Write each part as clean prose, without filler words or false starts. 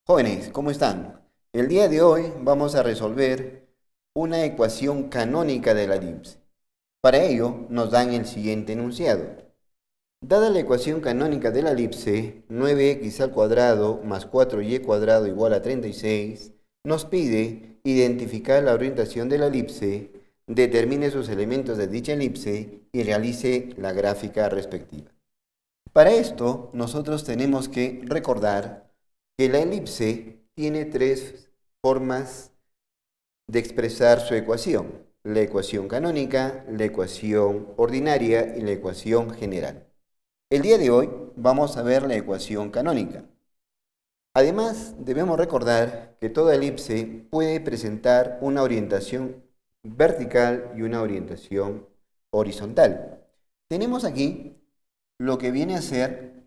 Jóvenes, ¿cómo están? El día de hoy vamos a resolver una ecuación canónica de la elipse. Para ello nos dan el siguiente enunciado. Dada la ecuación canónica de la elipse, 9x al cuadrado más 4y cuadrado igual a 36, nos pide identificar la orientación de la elipse, determine sus elementos de dicha elipse y realice la gráfica respectiva. Para esto, nosotros tenemos que recordar que la elipse tiene tres formas de expresar su ecuación: la ecuación canónica, la ecuación ordinaria y la ecuación general. El día de hoy vamos a ver la ecuación canónica. Además, debemos recordar que toda elipse puede presentar una orientación vertical y una orientación horizontal. Tenemos aquí lo que viene a ser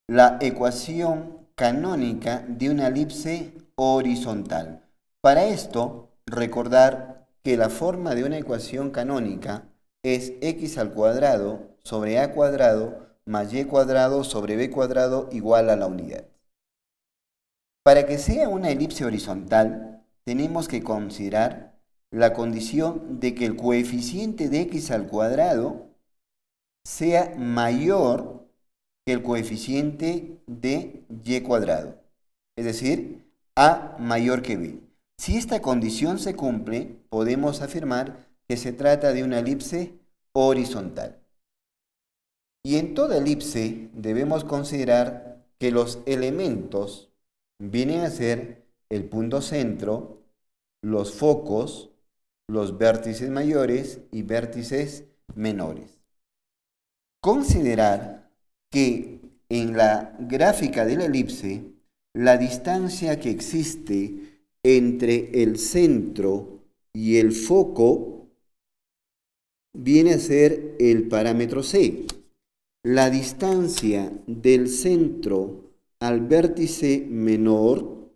la ecuación canónica de una elipse horizontal. Para esto, recordar que la forma de una ecuación canónica es x al cuadrado sobre a cuadrado más y cuadrado sobre b cuadrado igual a la unidad. Para que sea una elipse horizontal, tenemos que considerar la condición de que el coeficiente de x al cuadrado sea mayor que el coeficiente de y cuadrado, es decir, a mayor que b. Si esta condición se cumple, podemos afirmar que se trata de una elipse horizontal. Y en toda elipse debemos considerar que los elementos vienen a ser el punto centro, los focos, los vértices mayores y vértices menores. Considerar que en la gráfica de la elipse, la distancia que existe entre el centro y el foco viene a ser el parámetro C. La distancia del centro al vértice menor,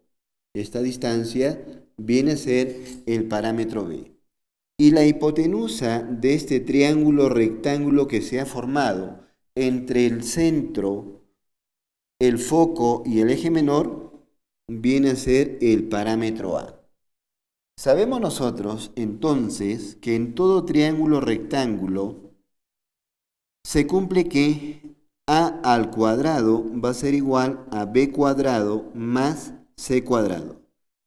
esta distancia, viene a ser el parámetro B. Y la hipotenusa de este triángulo rectángulo que se ha formado entre el centro, el foco y el eje menor viene a ser el parámetro A. Sabemos nosotros entonces que en todo triángulo rectángulo se cumple que A al cuadrado va a ser igual a B cuadrado más C cuadrado,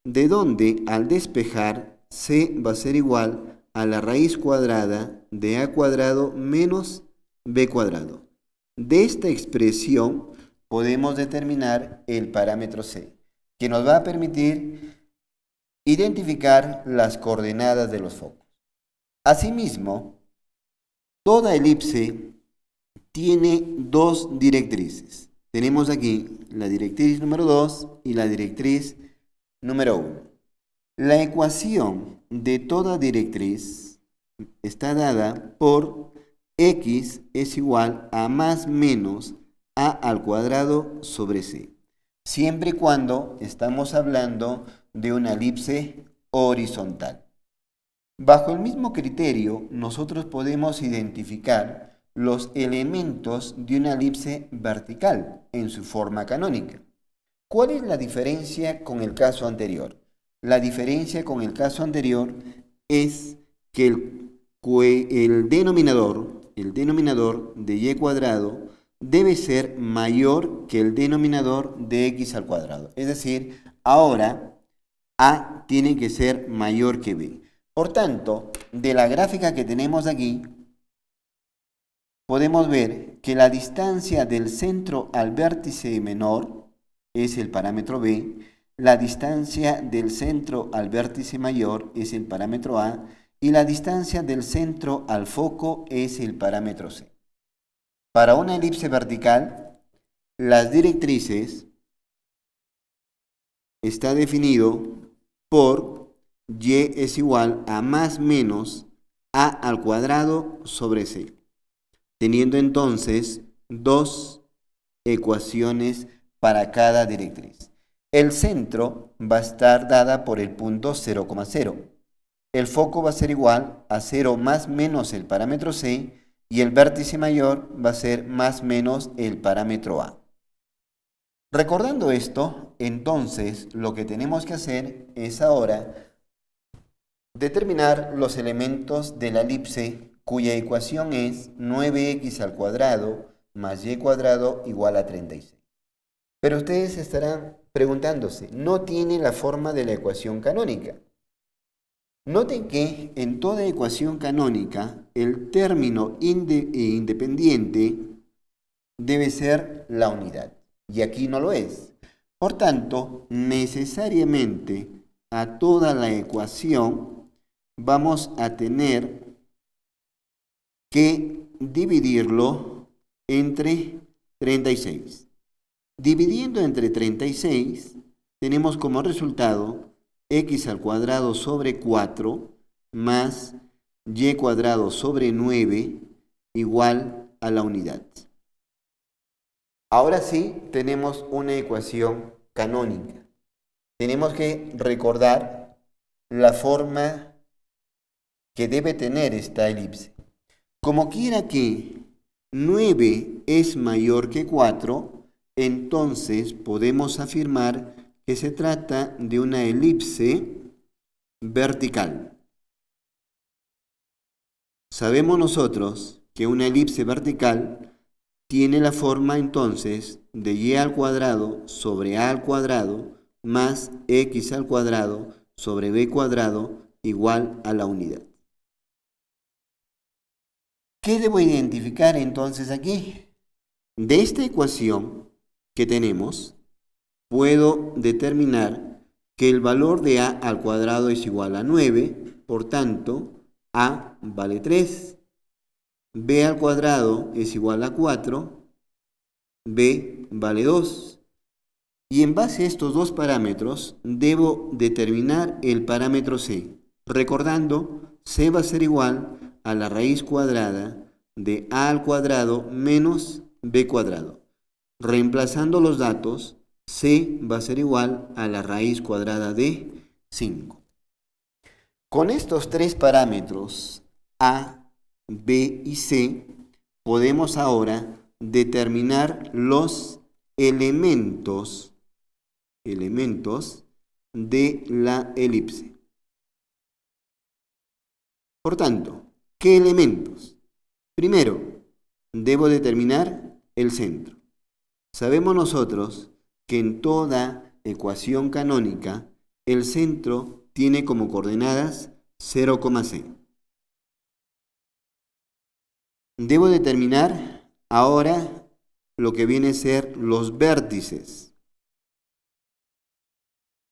de donde al despejar C va a ser igual a la raíz cuadrada de A cuadrado menos B cuadrado. De esta expresión podemos determinar el parámetro C, que nos va a permitir identificar las coordenadas de los focos. Asimismo, toda elipse tiene dos directrices. Tenemos aquí la directriz número 2 y la directriz número 1. La ecuación de toda directriz está dada por x es igual a más menos a al cuadrado sobre c, siempre y cuando estamos hablando de una elipse horizontal. Bajo el mismo criterio, nosotros podemos identificar los elementos de una elipse vertical en su forma canónica. ¿Cuál es la diferencia con el caso anterior? La diferencia con el caso anterior es que el denominador de y cuadrado debe ser mayor que el denominador de x al cuadrado. Es decir, ahora a tiene que ser mayor que b. Por tanto, de la gráfica que tenemos aquí, podemos ver que la distancia del centro al vértice menor es el parámetro b, la distancia del centro al vértice mayor es el parámetro a, y la distancia del centro al foco es el parámetro c. Para una elipse vertical, las directrices está definido por y es igual a más menos a al cuadrado sobre c, teniendo entonces dos ecuaciones para cada directriz. El centro va a estar dada por el punto 0,0. El foco va a ser igual a 0 más menos el parámetro c y el vértice mayor va a ser más menos el parámetro a. Recordando esto, entonces lo que tenemos que hacer es ahora determinar los elementos de la elipse cuya ecuación es 9x al cuadrado más y cuadrado igual a 36. Pero ustedes estarán preguntándose, no tiene la forma de la ecuación canónica. Noten que en toda ecuación canónica el término independiente debe ser la unidad, y aquí no lo es. Por tanto, necesariamente a toda la ecuación vamos a tener que dividirlo entre 36. Dividiendo entre 36, tenemos como resultado x al cuadrado sobre 4 más y cuadrado sobre 9 igual a la unidad. Ahora sí tenemos una ecuación canónica. Tenemos que recordar la forma que debe tener esta elipse. Como quiera que 9 es mayor que 4, entonces podemos afirmar que se trata de una elipse vertical. Sabemos nosotros que una elipse vertical tiene la forma entonces de y al cuadrado sobre a al cuadrado más x al cuadrado sobre b cuadrado igual a la unidad. ¿Qué debo identificar entonces aquí? De esta ecuación que tenemos, puedo determinar que el valor de a al cuadrado es igual a 9, por tanto, a vale 3, b al cuadrado es igual a 4, b vale 2. Y en base a estos dos parámetros, debo determinar el parámetro c. Recordando, c va a ser igual a la raíz cuadrada de a al cuadrado menos b cuadrado. Reemplazando los datos, c va a ser igual a la raíz cuadrada de 5. Con estos tres parámetros, a, b y c, podemos ahora determinar los elementos de la elipse. Por tanto, ¿qué elementos? Primero, debo determinar el centro. Sabemos nosotros que en toda ecuación canónica el centro tiene como coordenadas 0,c. Debo determinar ahora lo que viene a ser los vértices.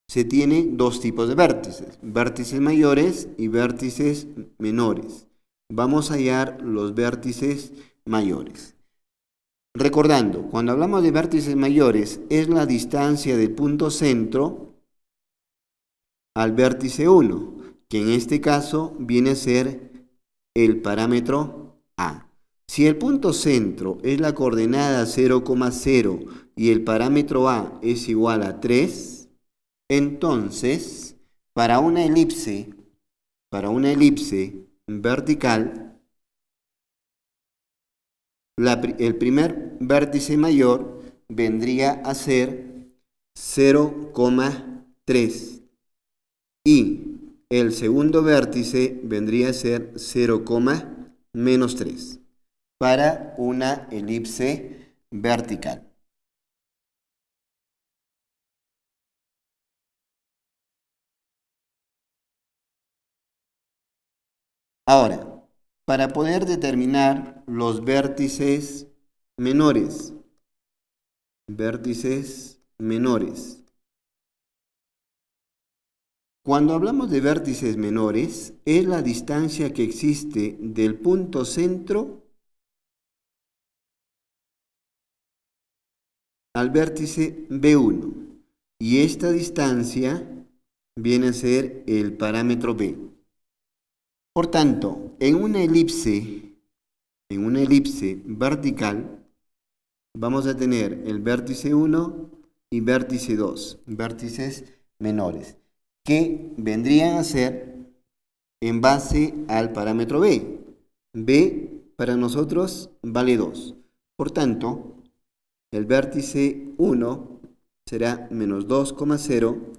Se tiene dos tipos de vértices mayores y vértices menores. Vamos a hallar los vértices mayores. Recordando, cuando hablamos de vértices mayores, es la distancia del punto centro al vértice 1, que en este caso viene a ser el parámetro a. Si el punto centro es la coordenada 0,0 y el parámetro a es igual a 3, entonces, para una elipse vertical, el primer vértice mayor vendría a ser 0,3 y el segundo vértice vendría a ser 0,-3 para una elipse vertical. Ahora, para poder determinar los vértices menores, cuando hablamos de vértices menores, es la distancia que existe del punto centro al vértice B1. Y esta distancia viene a ser el parámetro B. Por tanto, en una elipse vertical, vamos a tener el vértice 1 y vértice 2, vértices menores, que vendrían a ser en base al parámetro B. B para nosotros vale 2. Por tanto, el vértice 1 será menos 2,0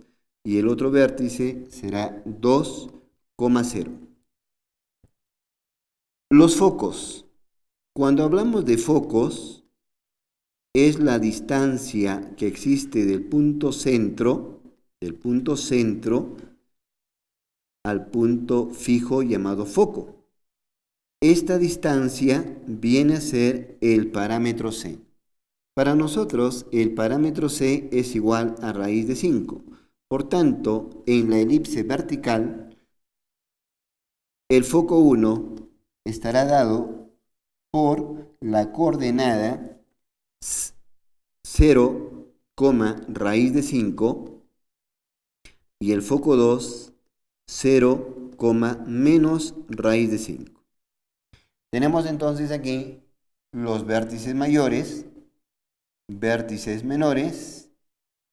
y el otro vértice será 2,0. Los focos. Cuando hablamos de focos, es la distancia que existe del punto centro al punto fijo llamado foco. Esta distancia viene a ser el parámetro C. Para nosotros, el parámetro C es igual a raíz de 5. Por tanto, en la elipse vertical, el foco 1 estará dado por la coordenada 0, raíz de 5 y el foco 2, 0, menos raíz de 5. Tenemos entonces aquí los vértices mayores, vértices menores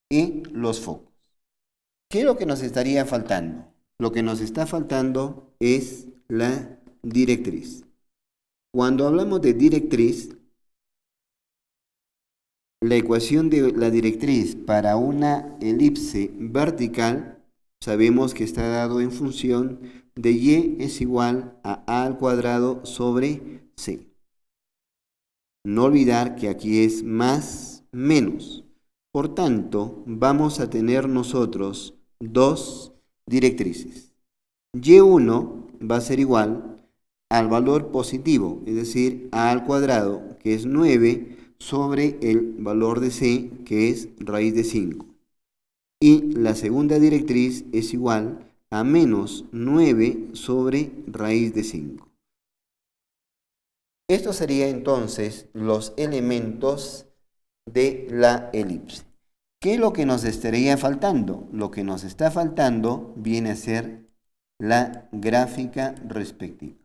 y los focos. ¿Qué es lo que nos estaría faltando? Lo que nos está faltando es la directriz. Cuando hablamos de directriz, la ecuación de la directriz para una elipse vertical sabemos que está dado en función de y es igual a al cuadrado sobre c. No olvidar que aquí es más menos. Por tanto, vamos a tener nosotros dos directrices. Y1 va a ser igual al valor positivo, es decir, a al cuadrado, que es 9, sobre el valor de c, que es raíz de 5. Y la segunda directriz es igual a menos 9 sobre raíz de 5. Estos serían entonces los elementos de la elipse. ¿Qué es lo que nos estaría faltando? Lo que nos está faltando viene a ser la gráfica respectiva.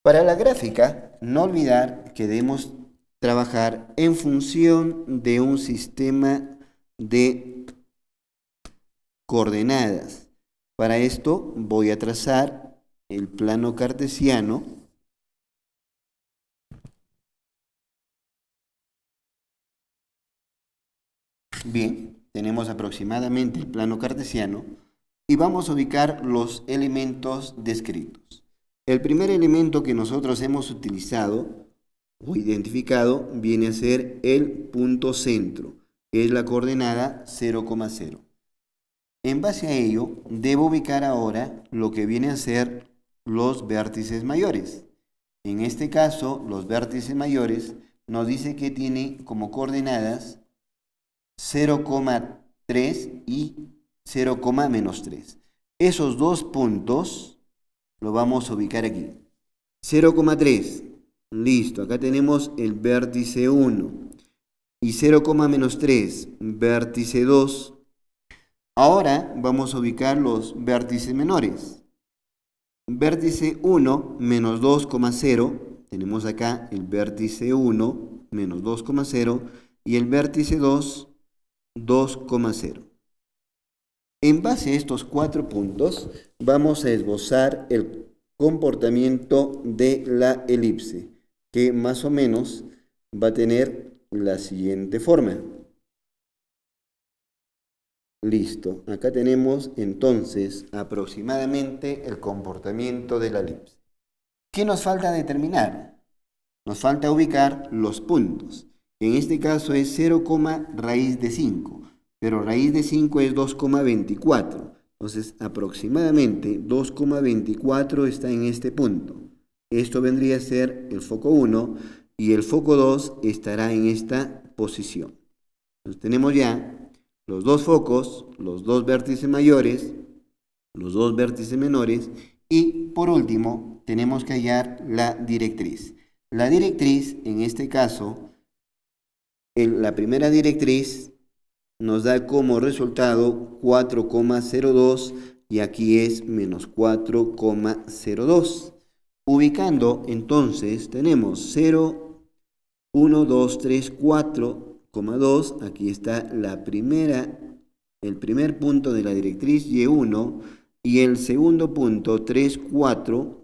Para la gráfica, no olvidar que debemos trabajar en función de un sistema de coordenadas. Para esto voy a trazar el plano cartesiano. Bien, tenemos aproximadamente el plano cartesiano y vamos a ubicar los elementos descritos. El primer elemento que nosotros hemos utilizado o identificado viene a ser el punto centro, que es la coordenada 0,0. En base a ello, debo ubicar ahora lo que viene a ser los vértices mayores. En este caso, los vértices mayores nos dice que tiene como coordenadas 0,3 y 0,-3. Esos dos puntos lo vamos a ubicar aquí. 0,3, listo, acá tenemos el vértice 1. Y 0,-3, vértice 2. Ahora vamos a ubicar los vértices menores. Vértice 1, menos 2,0. Tenemos acá el vértice 1, menos 2,0. Y el vértice 2, 2,0. En base a estos 4 puntos, vamos a esbozar el comportamiento de la elipse, que más o menos va a tener la siguiente forma. Listo, acá tenemos entonces aproximadamente el comportamiento de la elipse. ¿Qué nos falta determinar? Nos falta ubicar los puntos. En este caso es 0, raíz de 5, pero raíz de 5 es 2,24. Entonces aproximadamente 2,24 está en este punto. Esto vendría a ser el foco 1 y el foco 2 estará en esta posición. Entonces tenemos ya los dos focos, los dos vértices mayores, los dos vértices menores y por último tenemos que hallar la directriz. La directriz, en este caso, la primera directriz nos da como resultado 4,02 y aquí es menos 4,02. Ubicando entonces tenemos 0, 1, 2, 3, 4, 2, aquí está el primer punto de la directriz Y1 y el segundo punto 3, 4,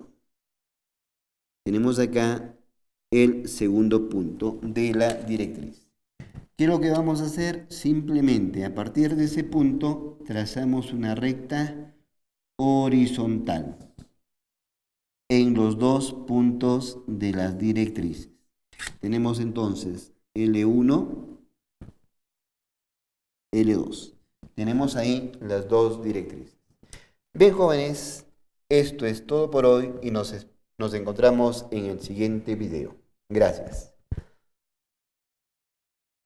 tenemos acá el segundo punto de la directriz. ¿Qué es lo que vamos a hacer? Simplemente a partir de ese punto trazamos una recta horizontal en los dos puntos de las directrices. Tenemos entonces L1, L2. Tenemos ahí las dos directrices. Bien, jóvenes, esto es todo por hoy y nos encontramos en el siguiente video. Gracias.